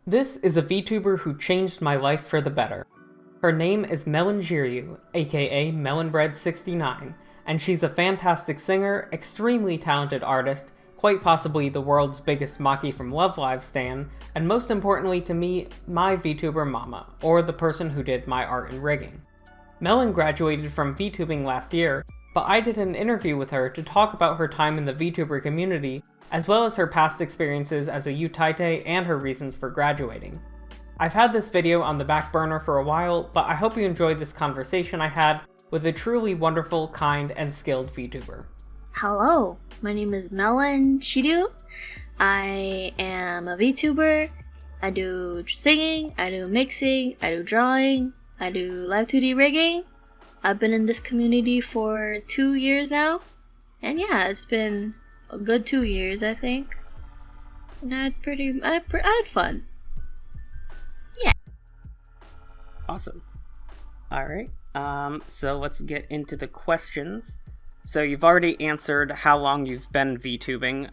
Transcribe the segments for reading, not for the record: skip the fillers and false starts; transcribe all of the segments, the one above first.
This is a VTuber who changed my life for the better. Her name is Melon Xiryu, aka Melonbread69, and she's a fantastic singer, extremely talented artist, quite possibly the world's biggest Maki from Love Live stan, and most importantly to me, my VTuber mama, or the person who did my art and rigging. Melon graduated from VTubing last year, but I did an interview with her to talk about her time in the VTuber community, as well as her past experiences as a Utaite and her reasons for graduating. I've had this video on the back burner for a while, but I hope you enjoyed this conversation I had with a truly wonderful, kind, and skilled VTuber. Hello, my name is Melon Xiryu. I am a VTuber. I do singing, I do mixing, I do drawing, I do live 2D rigging. I've been in this community for 2 years now. And yeah, it's been a good 2 years, I think. And I had fun. Yeah. Awesome. Alright, so let's get into the questions. So you've already answered how long you've been VTubing.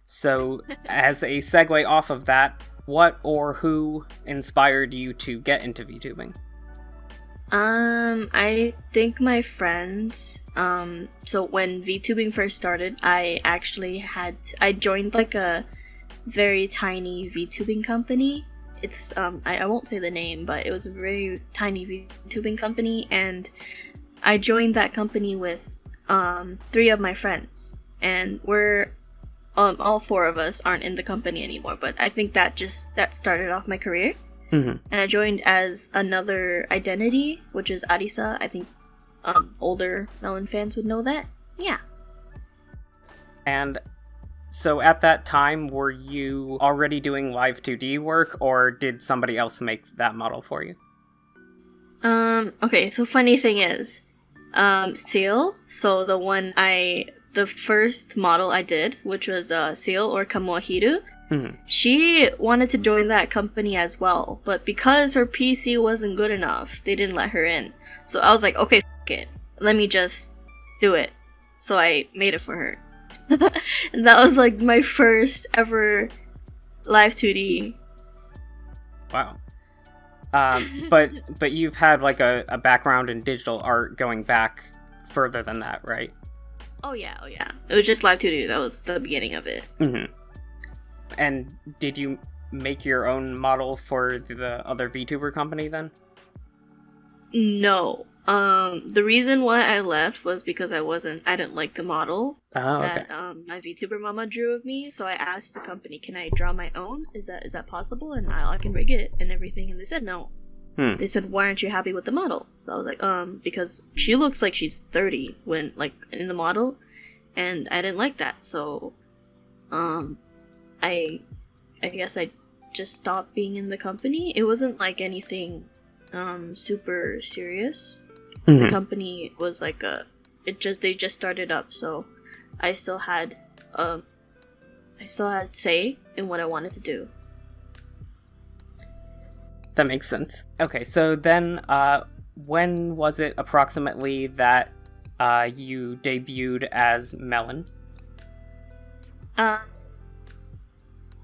So as a segue off of that, what or who inspired you to get into VTubing? I think my friends, so when VTubing first started, I joined like a very tiny VTubing company. It's, I won't say the name, but it was a very tiny VTubing company, and I joined that company with, 3 of my friends, and we're, all 4 of us aren't in the company anymore, but I think that started off my career. Mm-hmm. And I joined as another identity, which is Arisa. I think older Melon fans would know that. Yeah. And so at that time, were you already doing live 2D work, or did somebody else make that model for you? Okay, so funny thing is, Seal, so the first model I did, which was Seal or Kamohiru, she wanted to join that company as well, but because her PC wasn't good enough, they didn't let her in. So I was like, okay, f*** it. Let me just do it. So I made it for her. And that was like my first ever live 2D. Wow. But you've had like a background in digital art going back further than that, right? Oh yeah. It was just live 2D. That was the beginning of it. Mm-hmm. And did you make your own model for the other VTuber company then? No. The reason why I left was because I didn't like the model that my VTuber mama drew of me. So I asked the company, can I draw my own? Is that possible? And I can rig it and everything. And they said no. They said, why aren't you happy with the model? So I was like, because she looks like she's 30 when like in the model, and I didn't like that. So, I guess I just stopped being in the company. It wasn't like anything super serious. The company was like they just started up, so I still had say in what I wanted to do. That makes sense. Okay, so then when was it approximately that you debuted as Melon? Let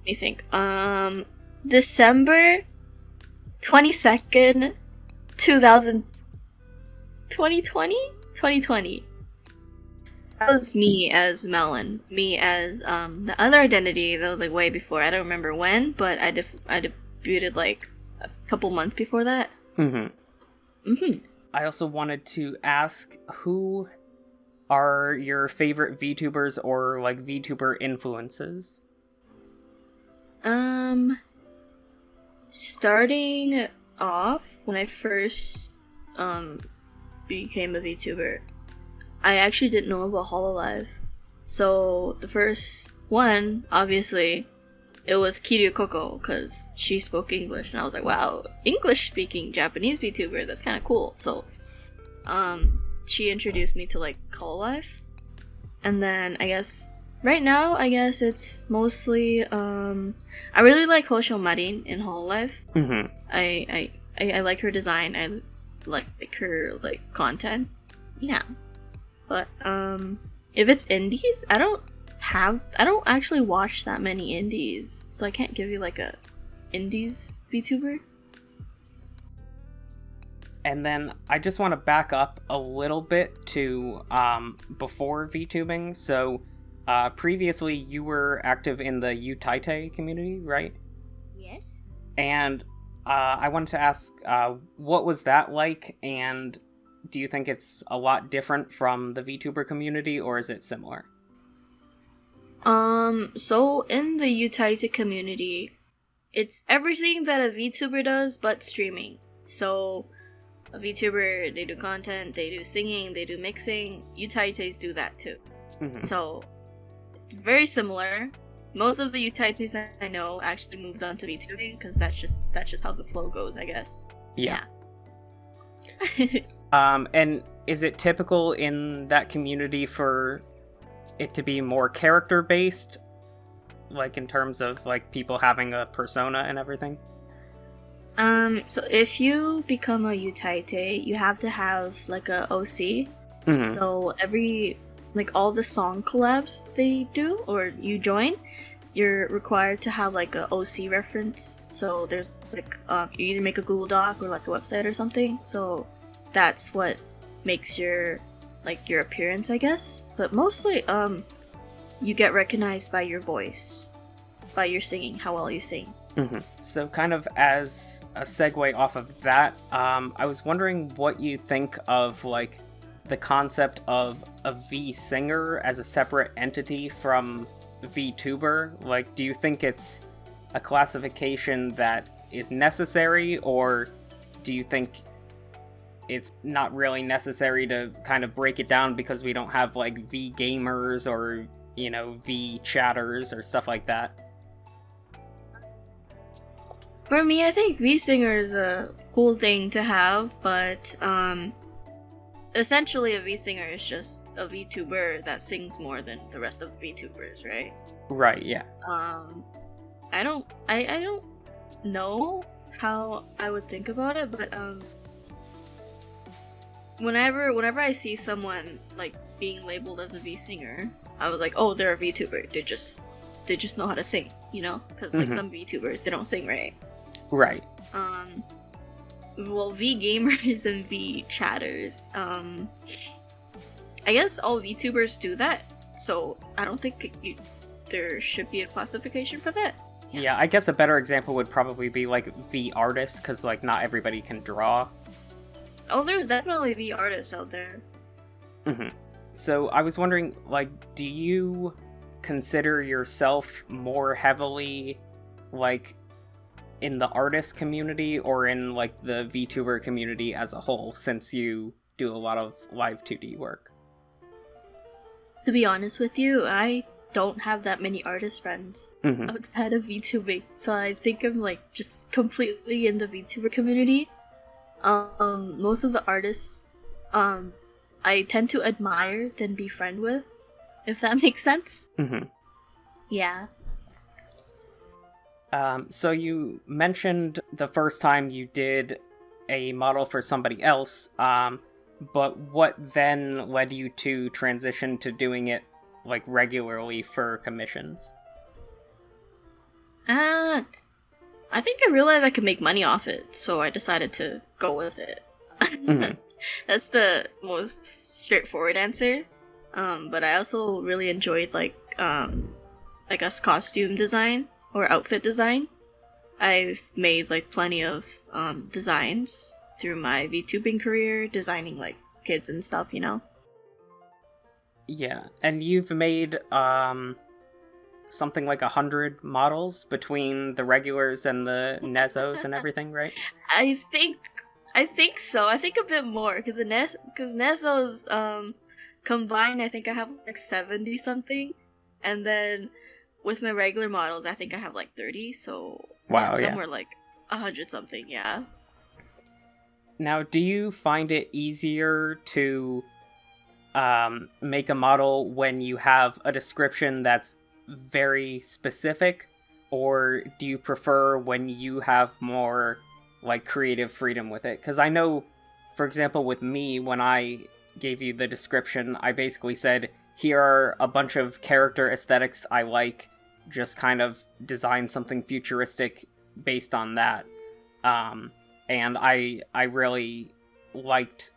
me think. December 22nd, 2020? That was me as Melon. Me as the other identity that was like way before. I don't remember when, but I debuted like a couple months before that. I also wanted to ask, who are your favorite VTubers or like VTuber influences? Starting off, when I first became a VTuber, I actually didn't know about Hololive. So the first one, obviously, it was Kiryu Koko, because she spoke English, and I was like, wow, English-speaking Japanese VTuber, that's kind of cool. So, she introduced me to, like, Hololive. And then, I guess, right now, it's mostly, I really like Hosho Marin in Hololive. I like her design, I like her, like, content. Yeah. But, if it's indies, I don't actually watch that many indies, so I can't give you like a indies VTuber. And then I just want to back up a little bit to before VTubing. So previously you were active in the Utaite community, right? Yes. And I wanted to ask, what was that like? And do you think it's a lot different from the VTuber community, or is it similar? So in the Utaite community, it's everything that a VTuber does, but streaming. So a VTuber, they do content, they do singing, they do mixing. Utaites do that too. Mm-hmm. So it's very similar. Most of the Utaites I know actually moved on to VTubing because that's just how the flow goes, I guess. Yeah. Yeah. And is it typical in that community for it to be more character based, like in terms of like people having a persona and everything? So if you become a Utaite, you have to have like a OC. Mm-hmm. So like all the song collabs they do or you join, you're required to have like a OC reference. So there's like you either make a Google Doc or like a website or something. So that's what makes your appearance, I guess. But mostly you get recognized by your voice, by your singing, how well you sing. Mm-hmm. So kind of as a segue off of that, I was wondering what you think of like the concept of a V singer as a separate entity from VTuber. Like, do you think it's a classification that is necessary, or do you think it's not really necessary to kind of break it down because we don't have like V gamers or, you know, V chatters or stuff like that? For me, I think V-Singer is a cool thing to have, but essentially a V-Singer is just a VTuber that sings more than the rest of the VTubers, right? Right, yeah. I don't know how I would think about it, but whenever I see someone like being labeled as a V-Singer, I was like, oh, they're a VTuber. They just know how to sing, you know? Because like some VTubers, they don't sing right. Right. Well, V gamers and V chatters. I guess all VTubers do that, so I don't think there should be a classification for that. Yeah, I guess a better example would probably be like V artist, because like not everybody can draw. Oh, there's definitely V artists out there. Mm-hmm. So I was wondering, like, do you consider yourself more heavily like in the artist community or in like the VTuber community as a whole, since you do a lot of live 2D work? To be honest with you, I don't have that many artist friends outside of VTubing, so I think I'm like just completely in the VTuber community. Most of the artists I tend to admire than be friend with, if that makes sense. Yeah. So you mentioned the first time you did a model for somebody else, but what then led you to transition to doing it like regularly for commissions? I think I realized I could make money off it, so I decided to go with it. That's the most straightforward answer. But I also really enjoyed like a costume design or outfit design. I've made like plenty of designs through my VTubing career, designing like kids and stuff, you know? Yeah, and you've made something like 100 models between the regulars and the Nezos and everything, right? I think so. I think a bit more because Nezos combined, I think I have like 70 something, and then with my regular models, I think I have like 30. So wow, somewhere like 100 something, yeah. Now, do you find it easier to make a model when you have a description that's very specific, or do you prefer when you have more like creative freedom with it? Because I know, for example, with me, when I gave you the description, I basically said, here are a bunch of character aesthetics I like, just kind of design something futuristic based on that. And I really liked,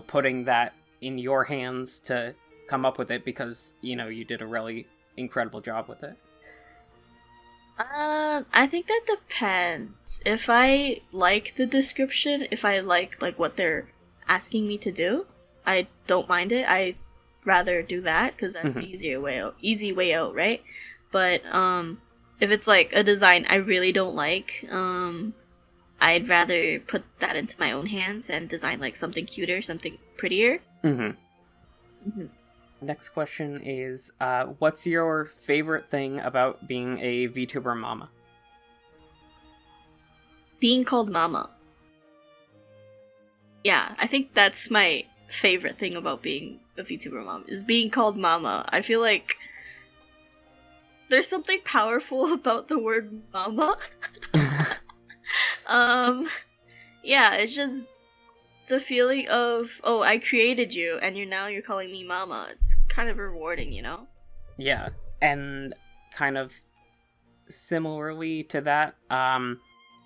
putting that in your hands to come up with it, because, you did a really incredible job with it. I think that depends. If I like the description, if I like what they're asking me to do, I don't mind it. I'd rather do that because that's the easy way out, right? But if it's like a design I really don't like, I'd rather put that into my own hands and design like something cuter, something prettier. Next question is, what's your favorite thing about being a VTuber mama? Being called mama. Yeah, I think that's my favorite thing about being a VTuber mom, is being called mama. I feel like there's something powerful about the word mama. Yeah, it's just the feeling of, oh, I created you and you're calling me mama. It's kind of rewarding, Yeah, and kind of similarly to that,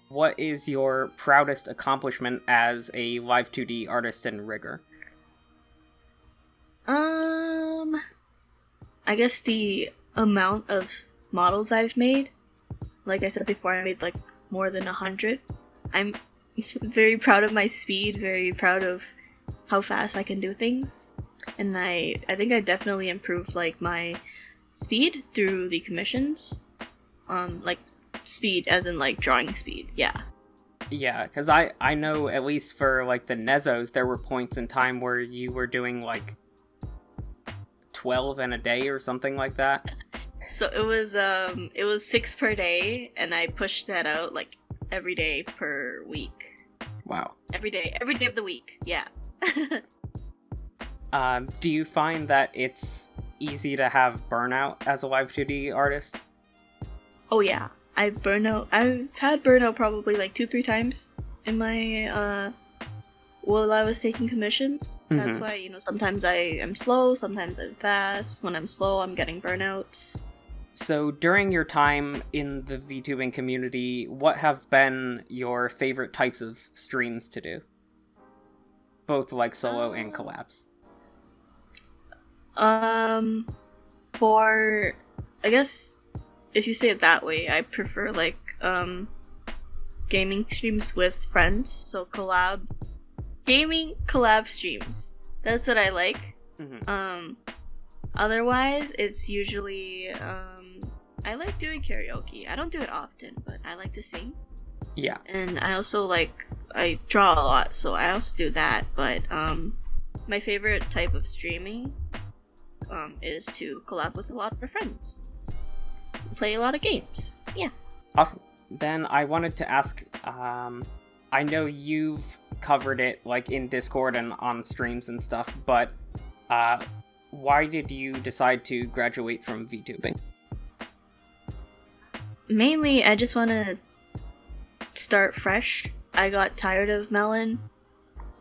what is your proudest accomplishment as a live 2D artist and rigger? I guess the amount of models I've made. Like I said before, I made like more than 100. I'm very proud of my speed, very proud of how fast I can do things. And I think I definitely improved like my speed through the commissions. Like speed as in like drawing speed, yeah. Yeah, because I know at least for like the Nezos, there were points in time where you were doing like 12 in a day or something like that. So it was 6 per day, and I pushed that out like every day per week. Wow. Every day of the week, yeah. Do you find that it's easy to have burnout as a live 2D artist? Oh yeah, I've had burnout probably like 2-3 times in my while I was taking commissions. That's why, sometimes I am slow, sometimes I'm fast. When I'm slow, I'm getting burnouts. So during your time in the VTubing community, what have been your favorite types of streams to do? Both like solo and collabs. For, I guess, if you say it that way, I prefer like gaming streams with friends. So gaming collab streams. That's what I like. Otherwise, it's usually I like doing karaoke. I don't do it often, but I like to sing. Yeah. And I also I draw a lot, so I also do that. But my favorite type of streaming is to collab with a lot of my friends. Play a lot of games. Yeah. Awesome. Then I wanted to ask, I know you've covered it like in Discord and on streams and stuff, but why did you decide to graduate from VTubing? Mainly, I just want to start fresh. I got tired of Melon.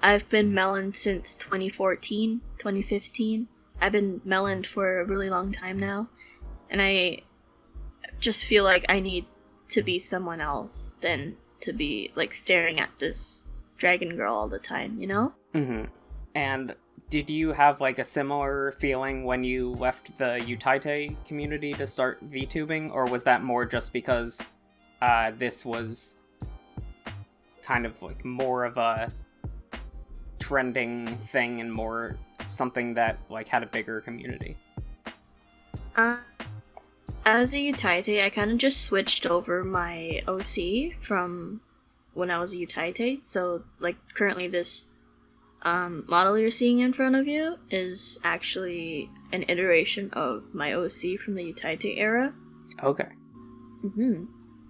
I've been Melon since 2014, 2015. I've been Melon for a really long time now. And I just feel like I need to be someone else than to be like staring at this dragon girl all the time, And did you have like a similar feeling when you left the Utaite community to start VTubing, or was that more just because this was kind of like more of a trending thing and more something that like had a bigger community? As a Utaite, I kind of just switched over my OC from when I was a Utaite. So like currently this model you're seeing in front of you is actually an iteration of my OC from the Utaite era. Okay.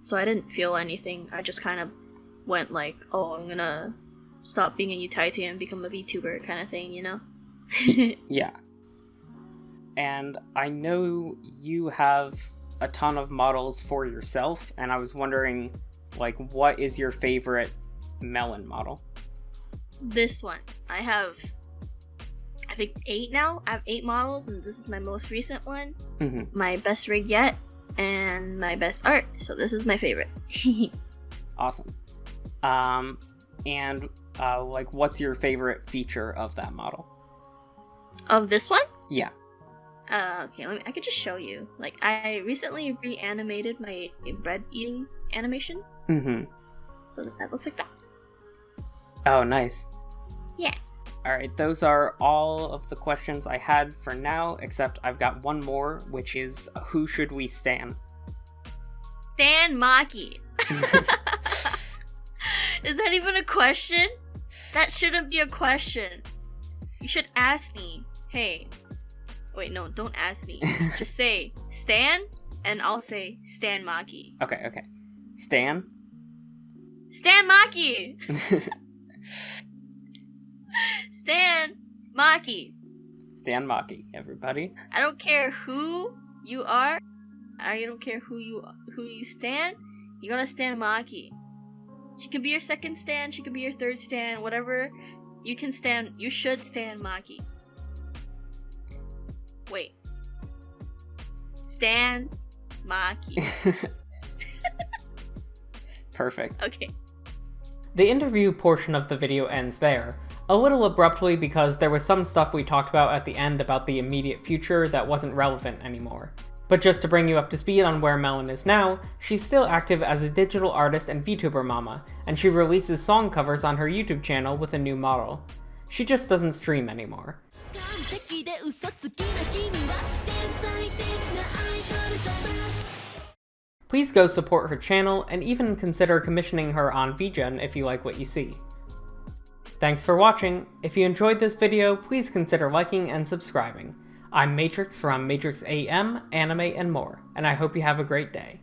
So I didn't feel anything. I just kind of went like, oh, I'm gonna stop being a Utaite and become a VTuber kind of thing, Yeah. And I know you have a ton of models for yourself, and I was wondering, like, what is your favorite Melon model? This one. I have, I think 8 now. I have 8 models, and this is my most recent one. My best rig yet, and my best art. So this is my favorite. Awesome. And like, what's your favorite feature of that model? Of this one? Yeah. Okay, I could just show you. Like, I recently reanimated my bread eating animation. Mm-hmm. So that looks like that. Oh, nice. Yeah. Alright, those are all of the questions I had for now, except I've got one more, which is, who should we stan? Stan Maki. Is that even a question? That shouldn't be a question. You should ask me, hey. Wait, no, don't ask me. Just say, Stan, and I'll say, Stan Maki. Okay. Stan? Stan Maki! Stan Maki. Stan Maki, everybody. I don't care who you are. I don't care who you stan. You gotta stan Maki. She could be your second stan. She could be your third stan. Whatever you can stan. You should stan Maki. Wait. Stan Maki. Perfect. Okay. The interview portion of the video ends there, a little abruptly because there was some stuff we talked about at the end about the immediate future that wasn't relevant anymore. But just to bring you up to speed on where Melon is now, she's still active as a digital artist and VTuber mama, and she releases song covers on her YouTube channel with a new model. She just doesn't stream anymore. Please go support her channel, and even consider commissioning her on VGen if you like what you see. Thanks for watching. If you enjoyed this video, please consider liking and subscribing. I'm Matrix from Matrix AM, Anime, and more, and I hope you have a great day.